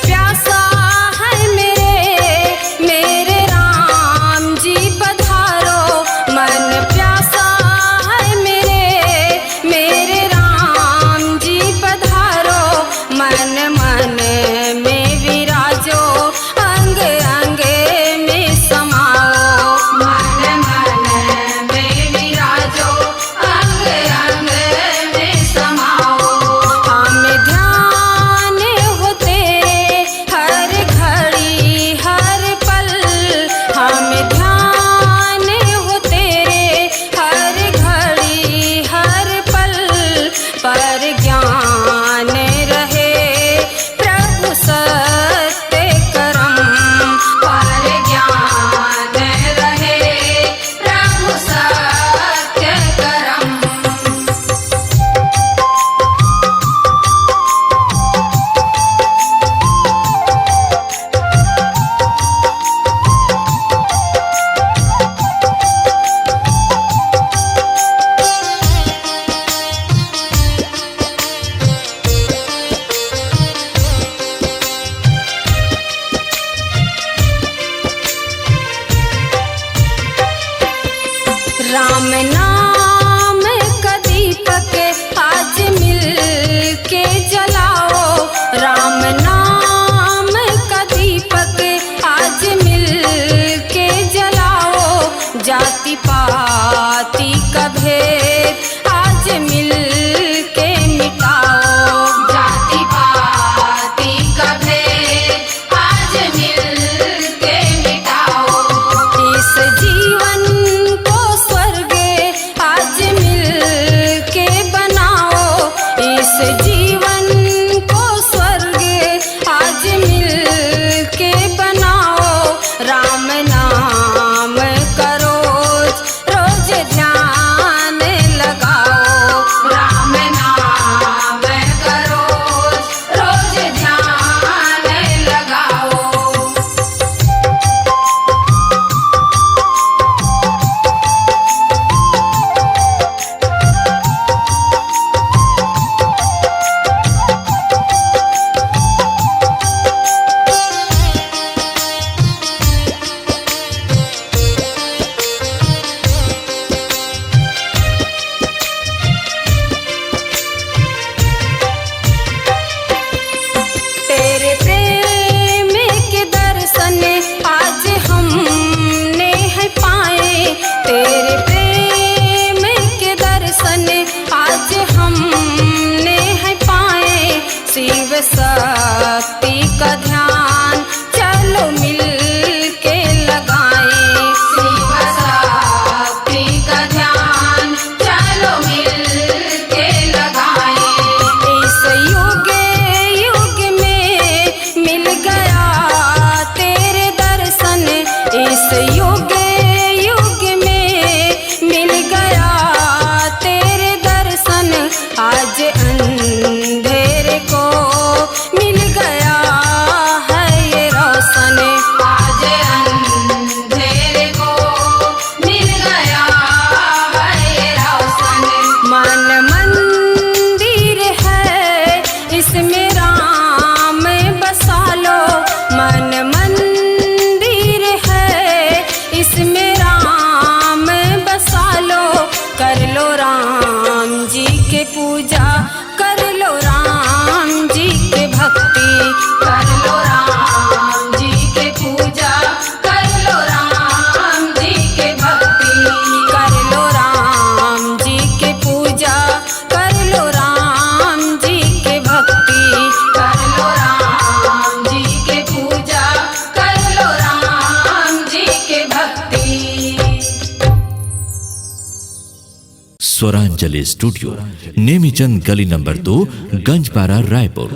प्यासा है मेरे राम जी पधारो। मन प्यासा है मेरे राम जी पधारो। मन मन में विराजो, अंग अंग में समाओ। मन मन में विराजो, अंग अंग में समाओ। हम ध्यान हो तेरे हर घड़ी हर पल। हम ध्यान हो तेरे हर घड़ी हर पल। पर ज्ञान रहे प्रभु सत्य करम। पर ज्ञान रहे प्रभु सत्य करम। राम नाम का दीपक आज मिल के जलाओ। राम नाम का दीपक आज मिल के जलाओ। जाति पाति का भेद आज मिल के मिटाओ। जाति पाति का भेद आज मिल के मिटाओ। इस जीवन को स्वर्ग आज मिल के बनाओ। इस जीवन को स्वर्ग आज मिल के बनाओ। राम नाम करो रोज ध्यान लगाओ। राम नाम करो रोज ध्यान लगाओ। तेरे प्रेम के दर्शन आज हमने है पाए। तेरे प्रेम के दर्शन आज हमने है पाए। शिव शक्ति का ध्यान चलो मिल के लगाए। शिव शक्ति का ध्यान चलो मिल के लगाए। इस युग युग में मिल गया तेरे दर्शन। इस युग युग में मिल गया तेरे दर्शन। आज अंधेरे को मिल गया है ये रोशन। आज अंधेरे को मिल गया है ये रोशन। मन मंदिर है इसमें राम बसा लो। मन मंदिर है इसमें राम बसा लो। कर लो राम जी के पूजा, कर लो राम जी के भक्ति। कर लो राम जी के पूजा, कर लो राम जी के भक्ति। कर लो राम जी के पूजा, कर लो राम जी के भक्ति। कर लो राम जी के पूजा, कर लो राम जी के भक्ति। स्वरांजलि स्टूडियो, नेमीचंद गली नंबर 2, गंजपारा, रायपुर।